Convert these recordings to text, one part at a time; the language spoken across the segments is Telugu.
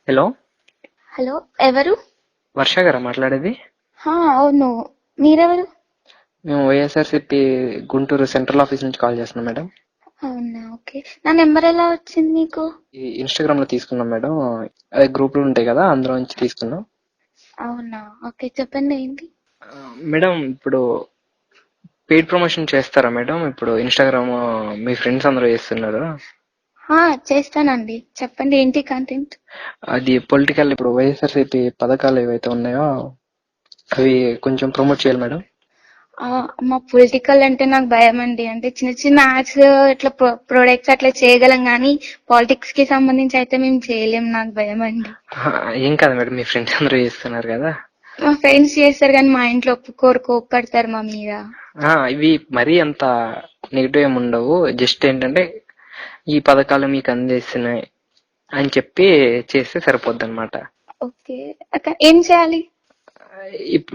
హలో. హలో, ఎవరు? వర్ష గారా మాట్లాడేది? అవును. మీరెవరు? మేము వైఎస్ఆర్సిపి గుంటూరు సెంట్రల్ ఆఫీస్ నుంచి కాల్ చేస్తున్నాం మేడం. అవునా, ఓకే. నా నెంబర్ ఎలా వచ్చింది మీకు? ఈ ఇన్స్టాగ్రామ్ లో తీసుకున్నాం మేడం. అదే గ్రూపులు ఉంటాయి కదా, అందులో నుంచి తీసుకున్నాం. అవునా, ఓకే. చెప్పండి ఏంటి? మేడం, ఇప్పుడు పెయిడ్ ప్రమోషన్ చేస్తారా మేడం? ఇప్పుడు ఇన్స్టాగ్రామ్ మీ ఫ్రెండ్స్ అందరూ చేస్తున్నారు. చేస్తానండి. చెప్పండి ఏంటి కంటెంట్? అది పొలిటికల్, ఇప్పుడు వైఎస్ఆర్సిపి పథకాలు ఏవైతే ఉన్నాయో అవి కొంచెం ప్రమోట్ చేయాలి మేడం. మా పొలిటికల్ అంటే నాకు భయం అండి. అంటే చిన్న చిన్న యాడ్స్ ఇట్లా ప్రొడక్ట్స్ అట్లా చేయగలం, కానీ పాలిటిక్స్ కి సంబంధించి అయితే మేము చేయలేం. నాకు భయం అండి. ఏం కాదు మేడం, మీ ఫ్రెండ్స్ అందరూ చేస్తున్నారు కదా. మా ఫ్రెండ్స్ చేస్తారు కానీ మా ఇంట్లో ఒప్పుకోరు, కోప్పడతారు మా మీద. ఇవి మరీ అంత నెగిటివ్ ఏమి ఉండవు. జస్ట్ ఏంటంటే ఈ పథకాలు మీకు అందిస్తున్నాయి అని చెప్పి చేస్తే సరిపోద్ది అనమాట. ఓకే, ఏం చేయాలి?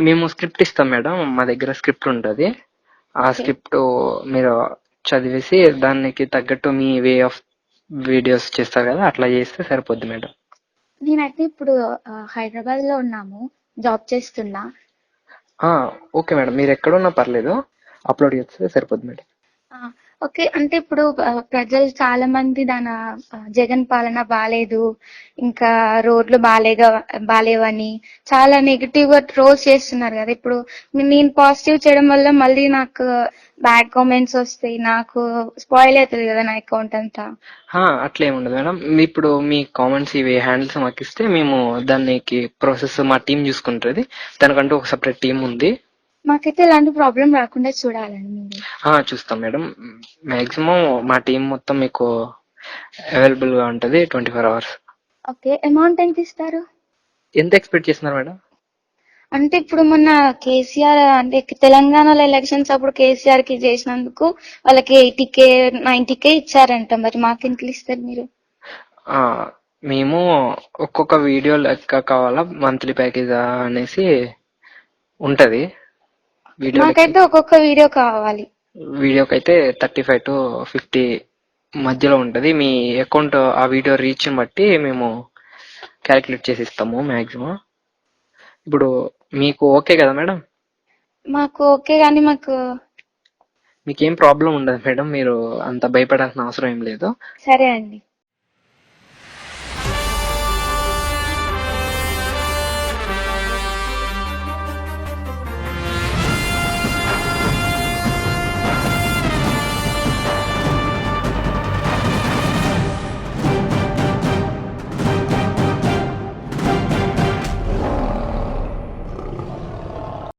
మేము స్క్రిప్ట్ ఇస్తాం మేడం. మా దగ్గర స్క్రిప్ట్ ఉంటుంది. ఆ ఓకే. స్క్రిప్ట్ మీరు చదివేసి దానికి తగ్గట్టు మీ వే ఆఫ్ వీడియోస్ చేస్తారు కదా, అట్లా చేస్తే సరిపోద్ది మేడం. నేనైతే ఇప్పుడు హైదరాబాద్ లో ఉన్నాము, జాబ్ చేస్తున్నా. ఓకే మేడం, మీరు ఎక్కడున్నా పర్లేదు, అప్లోడ్ చేస్తే సరిపోద్ది మేడం. ఓకే. అంటే ఇప్పుడు ప్రజలు చాలా మంది జగన్ పాలన బాలేదు, ఇంకా రోడ్లు బాలేవని చాలా నెగిటివ్ గా ట్రోల్స్ చేస్తున్నారు కదా. ఇప్పుడు నేను పాజిటివ్ చేయడం వల్ల మళ్ళీ నాకు బ్యాడ్ కామెంట్స్ వస్తాయి, నాకు స్పాయిల్ అవుతుంది కదా నా అకౌంట్ అంతా. అట్లా ఏమి ఉండదు మేడం. ఇప్పుడు మీ కామెంట్స్ ఇవి హ్యాండిల్స్ మాకు ఇస్తే మేము దానికి ప్రాసెస్ మా టీం చూసుకుంటుంది. దానికంటూ ఒక సపరేట్ టీం ఉంది. మాకైతే ఎలాంటి ప్రాబ్లం రాకుండా చూడాలండి మీరు. చూస్తాం మేడం. మాక్సిమం మా టీం మొత్తం మీకు అవైలబుల్ గా ఉంటది 24 hours. ఓకే, అమౌంట్ ఎంత ఇస్తారు? ఎంత ఎక్స్పెక్ట్ చేస్తున్నారు మేడం? అంటే ఇప్పుడు మొన్న కేసీఆర్, అంటే తెలంగాణలో ఎలక్షన్స్ అప్పుడు కేసీఆర్ కి చేసినందుకు వాళ్ళకి 80K 90K ఇచ్చారంట. మరి మాకెంత ఇస్తారు మీరు? మేము ఒక్కొక్క వీడియో లెక్క కావాలా, మంత్లీ ప్యాకేజ్ అనేసి ఉంటది. నాకైతే ఒక్కొక్క వీడియో కావాలి. వీడియోకి అయితే 35 to 50 మధ్యలో ఉంటది. మీ అకౌంట్ ఆ వీడియో రీచ్ బట్టి మేము క్యాలిక్యులేట్ చేసి ఇస్తాము మాక్సిమం. ఇప్పుడు మీకు ఓకే కదా మేడం? మాకు ఓకే, కానీ మీకేం ప్రాబ్లం ఉండదు మేడం, మీరు అంత భయపడాల్సిన అవసరం ఏం లేదు. సరే అండి.